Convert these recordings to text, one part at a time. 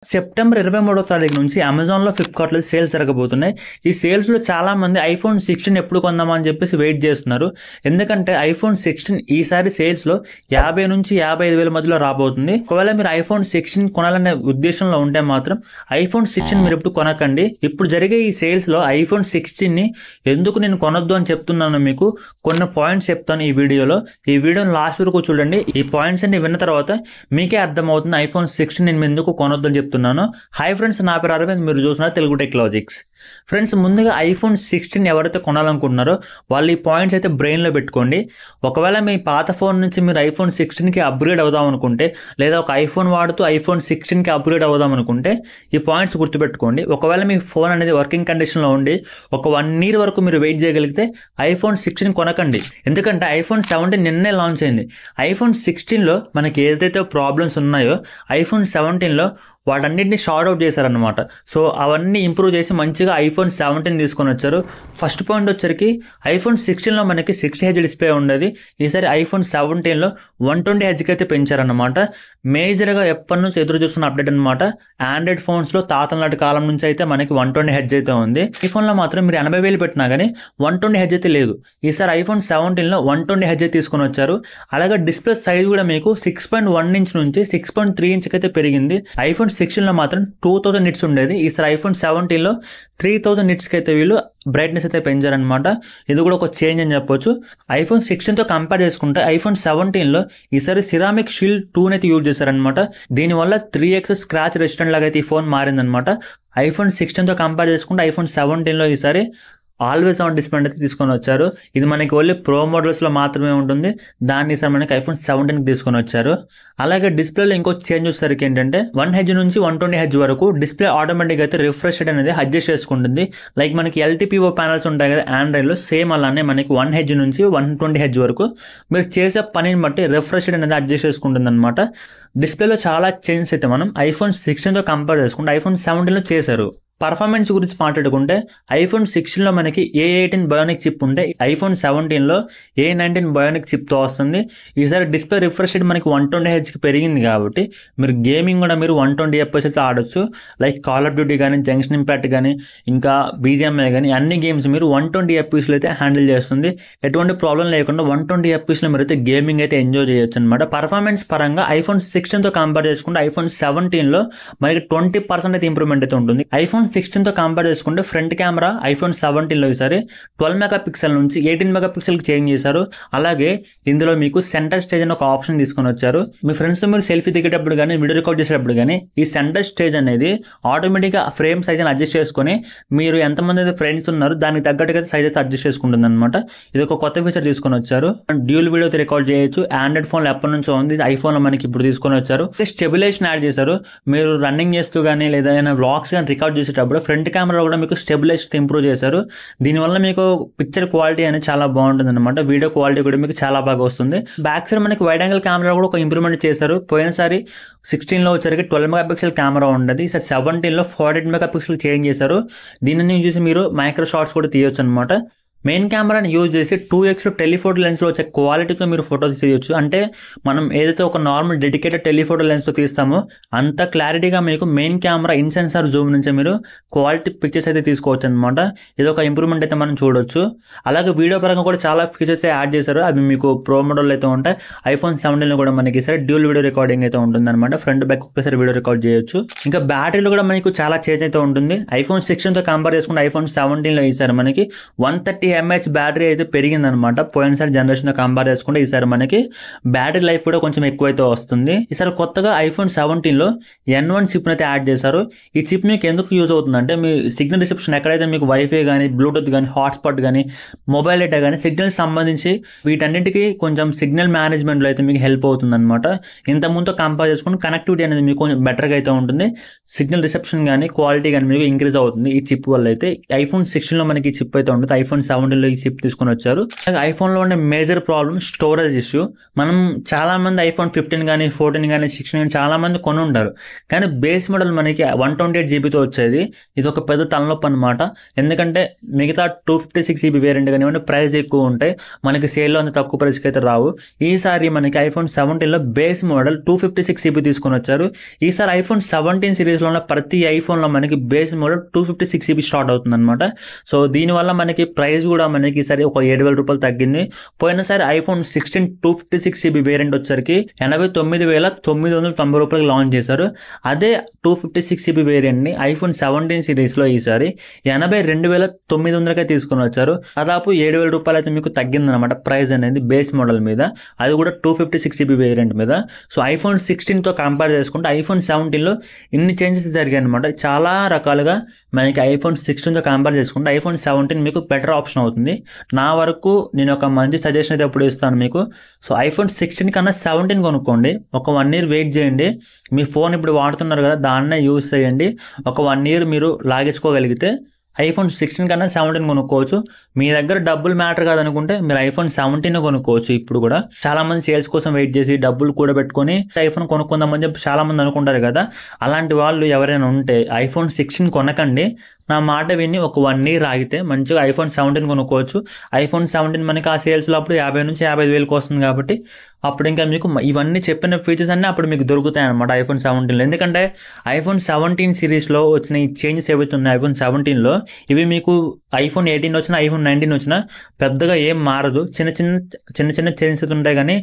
September 23వ తారీఖు నుంచి అమెజాన్లో ఫ్లిప్కార్ట్లో సేల్స్ జరగబోతున్నాయి. ఈ సేల్స్లో చాలామంది ఐఫోన్ 16 ఎప్పుడు కొందామని చెప్పేసి వెయిట్ చేస్తున్నారు. ఎందుకంటే ఐఫోన్ 16 ఈసారి సేల్స్లో 50 నుంచి 55,000 మధ్యలో రాబోతుంది. ఒకవేళ మీరు ఐఫోన్ 16 కొనాలనే ఉద్దేశంలో ఉంటే మాత్రం ఐఫోన్ 16 మీరు ఎప్పుడు కొనకండి. ఇప్పుడు జరిగే ఈ సేల్స్లో ఐఫోన్ 16ని ఎందుకు నేను కొనొద్దు అని చెప్తున్నాను. మీకు కొన్ని పాయింట్స్ చెప్తాను ఈ వీడియోలో. ఈ వీడియోని లాస్ట్ వరకు చూడండి. ఈ పాయింట్స్ అన్ని విన్న తర్వాత మీకే అర్థమవుతుంది ఐఫోన్ 16 నేను ఎందుకు కొనొద్దు అని చెప్తున్నాను. హాయ్ ఫ్రెండ్స్, నా పేరు అరవింద్, మీరు చూస్తున్నారు తెలుగు టెక్నాలజిక్స్. ఫ్రెండ్స్, ముందుగా ఐఫోన్ 16 ఎవరైతే కొనాలనుకుంటున్నారో వాళ్ళు ఈ పాయింట్స్ అయితే బ్రెయిన్లో పెట్టుకోండి. ఒకవేళ మీ పాత ఫోన్ నుంచి మీరు ఐఫోన్ 16కి అప్గ్రేడ్ అవుదాం అనుకుంటే, లేదా ఒక ఐఫోన్ వాడుతూ ఐఫోన్ 16కి అప్గ్రేడ్ అవుదాం అనుకుంటే ఈ పాయింట్స్ గుర్తుపెట్టుకోండి. ఒకవేళ మీ ఫోన్ అనేది వర్కింగ్ కండిషన్లో ఉండి ఒక 1 year వరకు మీరు వెయిట్ చేయగలిగితే ఐఫోన్ 16 కొనకండి. ఎందుకంటే ఐఫోన్ 17 నిన్నే లాంచ్ అయింది. ఐఫోన్ 16లో మనకి ఏదైతే ప్రాబ్లమ్స్ ఉన్నాయో ఐఫోన్ 17లో వాటన్నిటిని షార్ట్ అవుట్ చేశారనమాట. సో అవన్నీ ఇంప్రూవ్ చేసి మంచిగా ఐఫోన్ 17 తీసుకొని వచ్చారు. ఫస్ట్ పాయింట్ వచ్చరికి ఐఫోన్ 16లో మనకి 60Hz డిస్ప్లే ఉండేది. ఈసారి ఐఫోన్ 17లో 120Hzకి అయితే పెంచారనమాట. మేజర్గా ఎప్పటి నుంచి ఎదురు చూస్తున్న అప్డేట్ అనమాట. ఆండ్రాయిడ్ ఫోన్స్లో తాతల నాటి కాలం నుంచి అయితే మనకి 120Hz అయితే ఉంది. ఈ ఫోన్లో మాత్రం మీరు 80,000 పెట్టినా కానీ 120Hz అయితే లేదు. ఈసారి ఐఫోన్ 17లో 120Hz తీసుకొని వచ్చారు. అలాగే డిస్ప్లే సైజ్ కూడా మీకు 6.1 ఇంచ్ నుంచి 6.3 ఇంచ్కి అయితే పెరిగింది. ఐఫోన్ 16లో మాత్రం 2000 నిట్స్ ఉండేది. ఈసారి ఐఫోన్ 17లో 3000 నిట్స్కి అయితే వీళ్ళు బ్రైట్నెస్ అయితే పెంచారనమాట. ఇది కూడా ఒక చేంజ్ అని చెప్పొచ్చు. ఐఫోన్ 16తో కంపేర్ చేసుకుంటే ఐఫోన్ 17లో ఈసారి సిరామిక్ షీల్డ్ 2 అయితే యూజ్ చేశారనమాట. దీనివల్ల 3x స్క్రాచ్ రెసిస్టెంట్ లాగా అయితే ఈ ఫోన్ మారిందనమాట. ఐఫోన్ 16తో కంపేర్ చేసుకుంటే ఐఫోన్ 17లో ఈసారి ఆల్వేస్ ఆన్ డిస్ప్లే అయితే తీసుకొని వచ్చారు. ఇది మనకి ఓన్లీ ప్రో మోడల్స్లో మాత్రమే ఉంటుంది. దాన్ని ఈసారి మనకి ఐఫోన్ 17కి తీసుకొని వచ్చారు. అలాగే డిస్ప్లేలో ఇంకో చేంజ్ వచ్చేసరికి ఏంటంటే 1Hz నుంచి 120Hz వరకు డిస్ప్లే ఆటోమేటిక్గా అయితే రిఫ్రెష్ అనేది అడ్జస్ట్ చేసుకుంటుంది. లైక్ మనకి LTPO ప్యానల్స్ ఉంటాయి కదా ఆండ్రాయిడ్లో, సేమ్ అలానే మనకి 1Hz నుంచి 120Hz వరకు మీరు చేసే పనిని బట్టి రిఫ్రెష్ అనేది అడ్జస్ట్ చేసుకుంటుంది అనమాట. డిస్ప్లేలో చాలా చేంజెస్ అయితే మనం ఐఫోన్ 16తో కంపేర్ చేసుకుంటే ఐఫోన్ 17లో చేశారు. పర్ఫార్మెన్స్ గురించి మాట్లాడుకుంటే ఐఫోన్ 16లో మనకి A18 బయోనిక్ చిప్ ఉంటే ఐఫోన్ 17లో A19 బయోనిక్ చిప్తో వస్తుంది. ఈసారి డిస్ప్లే రిఫ్రెష్ రేట్ మనకి 120Hzకి పెరిగింది కాబట్టి మీరు గేమింగ్ కూడా మీరు 120 FPS అయితే ఆడొచ్చు. లైక్ కాల్ ఆఫ్ డ్యూటీ కానీ, జంక్షన్ ఇంపాక్ట్ కానీ, ఇంకా BGMI కానీ అన్ని గేమ్స్ మీరు 120 FPSలో అయితే హ్యాండిల్ చేస్తుంది. ఎటువంటి ప్రాబ్లం లేకుండా 120 FPSలో మీరు అయితే గేమింగ్ అయితే ఎంజాయ్ చేయొచ్చు అనమాట. పర్ఫార్మెన్స్ పరంగా ఐఫోన్ 16తో కంపేర్ చేసుకుంటే ఐఫోన్ 17లో మనకి 20% అయితే ఇంప్రూవ్మెంట్ అయితే ఉంటుంది. ఐఫోన్ 16తో కంపేర్ చేసుకుంటే ఫ్రంట్ కెమెరా ఐఫోన్ 17లో ఈసారి 12 మెగాపిక్సెల్ నుంచి 18 మెగాపిక్సెల్కి చేంజ్ చేశారు. అలాగే ఇందులో మీకు సెంటర్ స్టేజ్ అని ఒక ఆప్షన్ తీసుకొని వచ్చారు. మీ ఫ్రెండ్స్తో మీరు సెల్ఫీ దిగేటప్పుడు కానీ, వీడియో రికార్డ్ చేసేటప్పుడు కానీ ఈ సెంటర్ స్టేజ్ అనేది ఆటోమేటిక్గా ఫ్రేమ్ సైజ్ అని అడ్జస్ట్ చేసుకొని మీరు ఎంతమంది అయితే ఫ్రెండ్స్ ఉన్నారో దానికి తగ్గట్టుగా సైజ్ అయితే అడ్జస్ట్ చేసుకుంటుంది అనమాట. ఇది ఒక కొత్త ఫీచర్ తీసుకొని వచ్చారు. డ్యూల్ వీడియో అయితే రికార్డ్ చేయొచ్చు. ఆండ్రాయిడ్ ఫోన్లో ఎప్పటి నుంచో ఉంది, ఐఫోన్లో మనకి ఇప్పుడు తీసుకొని వచ్చారు. స్టెబిలైజేషన్ యాడ్ చేశారు. మీరు రన్నింగ్ చేస్తూ కానీ లేదా ఏదైనా వ్లాగ్స్ కానీ రికార్డ్ చేసేటప్పుడు ఫ్రంట్ కెమెరా కూడా మీకు స్టెబిలైజేషన్ ఇంప్రూవ్ చేశారు. దీనివల్ల మీకు పిక్చర్ క్వాలిటీ అనేది చాలా బాగుంటుంది అనమాట. వీడియో క్వాలిటీ కూడా మీకు చాలా బాగా వస్తుంది. బ్యాక్ సైడ్ మనకి వైడ్ యాంగిల్ కెమెరా కూడా ఒక ఇంప్రూవ్మెంట్ చేశారు. పోయినసారి 16లో వచ్చరికి 12 మెగాపిక్సెల్ కెమెరా ఉండదు. ఈసారి 17లో 48 మెగాపిక్సెల్ చేంజ్ చేశారు. దీనిని చూసి మీరు మైక్రో షాట్స్ కూడా తీయొచ్చు అనమాట. మెయిన్ కెమెరాని యూజ్ చేసి 2x టెలిఫోటో లెన్స్లో వచ్చే క్వాలిటీతో మీరు ఫోటోస్ తీయొచ్చు. అంటే మనం ఏదైతే ఒక నార్మల్ డెడికేటెడ్ టెలిఫోటో లెన్స్తో తీస్తామో అంత క్లారిటీగా మీకు main camera in sensor zoom నుంచి మీరు క్వాలిటీ పిక్చర్స్ అయితే తీసుకోవచ్చు అనమాట. ఇది ఒక ఇంప్రూవ్మెంట్ అయితే మనం చూడొచ్చు. అలాగే వీడియో పరంగా కూడా చాలా ఫీచర్స్ యాడ్ చేశారు. అవి మీకు ప్రో మోడల్ అయితే ఉంటాయి. ఐఫోన్ 17లో కూడా మనకి ఈసారి డ్యూల్ వీడియో రికార్డింగ్ అయితే ఉంటుంది అనమాట. ఫ్రంట్ బ్యాక్ ఒక్కసారి వీడియో రికార్డ్ చేయొచ్చు. ఇంకా బ్యాటరీలో కూడా మనకు చాలా చేంజ్ అయితే ఉంటుంది. ఐఫోన్ 16తో కంపేర్ చేసుకుంటే ఐఫోన్ 17లో ఈసారి మనకి 130 mAh బ్యాటరీ అయితే పెరిగిందనమాట. పోయినసారి జనరేషన్తో కంపేర్ చేసుకుంటే ఈసారి మనకి బ్యాటరీ లైఫ్ కూడా కొంచెం ఎక్కువైతే వస్తుంది. ఈసారి కొత్తగా ఐఫోన్ 17లో N1 చిప్ని అయితే యాడ్ చేశారు. ఈ చిప్ మీకు ఎందుకు యూజ్ అవుతుందంటే మీ సిగ్నల్ రిసెప్షన్ ఎక్కడైతే మీకు వైఫై కానీ, బ్లూటూత్ కానీ, హాట్స్పాట్ కానీ, మొబైల్ డేటా కానీ సిగ్నల్ సంబంధించి వీటన్నిటికీ కొంచెం సిగ్నల్ మేనేజ్మెంట్లో అయితే మీకు హెల్ప్ అవుతుంది అనమాట. ఇంతకుముందుతో కంపేర్ చేసుకుంటే కనెక్టివిటీ అనేది మీకు కొంచెం బెటర్గా అయితే ఉంటుంది. సిగ్నల్ రిసెప్షన్ కానీ, క్వాలిటీ కానీ మీకు ఇంక్రీజ్ అవుతుంది ఈ చిప్ వల్ల అయితే. ఐఫోన్ 16లో మనకి ఈ చిప్ అయితే ఉంటుంది. ఐఫోన్ 17 17లో ఈ చిప్ తీసుకొని వచ్చారు. ఐఫోన్లో ఉండే మేజర్ ప్రాబ్లమ్ స్టోరేజ్ ఇష్యూ. మనం చాలా మంది ఐఫోన్ 15 కానీ 14 కానీ 16 కానీ చాలా మంది కొని ఉంటారు, కానీ బేస్ మోడల్ మనకి 128 జీబీతో వచ్చేది. ఇది ఒక పెద్ద తలనొప్పి అనమాట. ఎందుకంటే మిగతా 256 జీబీ వేరియంట్ కానివ్వండి ప్రైస్ ఎక్కువ ఉంటాయి, మనకి సేల్లో అంత తక్కువ ప్రైస్కి అయితే రావు. ఈసారి మనకి ఐఫోన్ 17లో బేస్ మోడల్ 256 జీబీ తీసుకొని వచ్చారు. ఈసారి ఐఫోన్ 17 సిరీస్లో ఉన్న ప్రతి ఐఫోన్లో మనకి బేస్ మోడల్ 256 జీబీ స్టార్ట్ అవుతుంది అనమాట. సో దీనివల్ల మనకి ప్రైస్ కూడా మనకి ఈసారి ఒక 7,000 రూపాయలు తగ్గింది. పోయినసారి ఐఫోన్ 16 256 జీబీ వేరియంట్ వచ్చరికి 89,990 రూపాయలకి లాంచ్ చేశారు. అదే 256 జీబీ వేరియంట్ని ఐఫోన్ 17 సిరీస్లో ఈసారి 82,900కే తీసుకొని వచ్చారు. దాదాపు 7,000 రూపాయలు అయితే మీకు తగ్గిందనమాట ప్రైస్ అనేది బేస్ మోడల్ మీద, అది కూడా 256 జీబీ వేరియంట్ మీద. సో ఐఫోన్ 16తో కంపేర్ చేసుకుంటే ఐఫోన్ 17లో ఇన్ని చేంజెస్ జరిగాయి అనమాట. చాలా రకాలుగా మనకి ఐఫోన్ 16తో కంపేర్ చేసుకుంటే ఐఫోన్ 17 మీకు బెటర్ ఆప్షన్ అవుతుంది. నా వరకు నేను ఒక మంచి సజెషన్ అయితే ఎప్పుడు ఇస్తాను మీకు. సో ఐఫోన్ 16 కన్నా 17 కొనుక్కోండి, ఒక 1 ఇయర్ వెయిట్ చేయండి. మీ ఫోన్ ఇప్పుడు వాడుతున్నారు కదా, దాన్నే యూజ్ చేయండి. ఒక 1 ఇయర్ మీరు లాగించుకోగలిగితే ఐఫోన్ 16 కన్నా 17 కొనుక్కోవచ్చు. మీ దగ్గర డబ్బులు మ్యాటర్ కాదనుకుంటే మీరు ఐఫోన్ 17 కొనుక్కోవచ్చు. ఇప్పుడు కూడా చాలా మంది సేల్స్ కోసం వెయిట్ చేసి డబ్బులు కూడా పెట్టుకొని ఐఫోన్ కొనుక్కుందామని చెప్పి చాలా మంది అనుకుంటారు కదా, అలాంటి వాళ్ళు ఎవరైనా ఉంటే ఐఫోన్ 16 కొనకండి. నా మాట విని ఒక 1 ఇయర్ ఆగితే మంచిగా ఐఫోన్ 17 కొనుక్కోవచ్చు. ఐఫోన్ 17 మనకి ఆ సేల్స్లో అప్పుడు 50 నుంచి 55,000కి వస్తుంది కాబట్టి అప్పుడు ఇంకా మీకు ఇవన్నీ చెప్పిన ఫీచర్స్ అన్నీ అప్పుడు మీకు దొరుకుతాయి అనమాట ఐఫోన్ 17లో. ఎందుకంటే ఐఫోన్ 17 సిరీస్లో వచ్చిన ఈ చేంజెస్ ఏవైతే ఉన్నాయి ఐఫోన్ 17లో, ఇవి మీకు ఐఫోన్ 18 వచ్చినా ఐఫోన్ 19 వచ్చినా పెద్దగా ఏం మారదు. చిన్న చిన్న చేంజెస్ ఉంటాయి, కానీ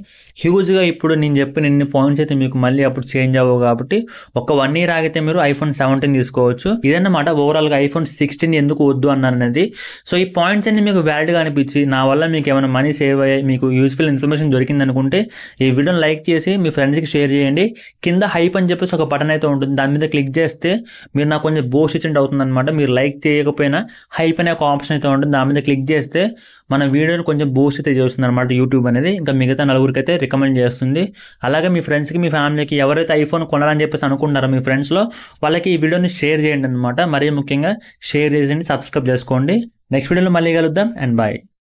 హ్యూజ్గా ఇప్పుడు నేను చెప్పిన ఇన్ని పాయింట్స్ అయితే మీకు మళ్ళీ అప్పుడు చేంజ్ అవ్వవు. కాబట్టి ఒక 1 ఇయర్ ఆగితే మీరు ఐఫోన్ 17 తీసుకోవచ్చు. ఇదన్నమాట ఓవరాల్గా ఐఫోన్ 16 ఎందుకు వద్దు అన్నది. సో ఈ పాయింట్స్ అన్ని మీకు వ్యాలిడ్గా అనిపించి నా వల్ల మీకు ఏమైనా మనీ సేవ్ అయ్యి మీకు యూస్ఫుల్ ఇన్ఫర్మేషన్ దొరికింది అనుకుంటే ఈ వీడియోని లైక్ చేసి మీ ఫ్రెండ్స్కి షేర్ చేయండి. కింద హైప్ అని చెప్పేసి ఒక బటన్ అయితే ఉంటుంది, దాని మీద క్లిక్ చేస్తే మీరు నాకు కొంచెం బూస్ట్ ఇచ్చింది అవుతుంది అనమాట. మీరు లైక్ చేయకపోయినా హైప్ అనే ఒక ఆప్షన్ అయితే ఉంటుంది, దాని మీద క్లిక్ చేస్తే మన వీడియోని కొంచెం బూస్ట్ అయితే చేస్తుంది అనమాట యూట్యూబ్ అనేది. ఇంకా మిగతా నలుగురికి అయితే రికమెండ్ చేస్తుంది. అలాగే మీ ఫ్రెండ్స్కి మీ ఫ్యామిలీకి ఎవరైతే ఐఫోన్ కొనాలని చెప్పేసి అనుకుంటారో మీ ఫ్రెండ్స్లో వాళ్ళకి ఈ వీడియోని షేర్ చేయండి అనమాట. మరీ ముఖ్యంగా షేర్ చేసి సబ్స్క్రైబ్ చేసుకోండి. నెక్స్ట్ వీడియోలో మళ్ళీ కలుద్దాం అండ్ బాయ్.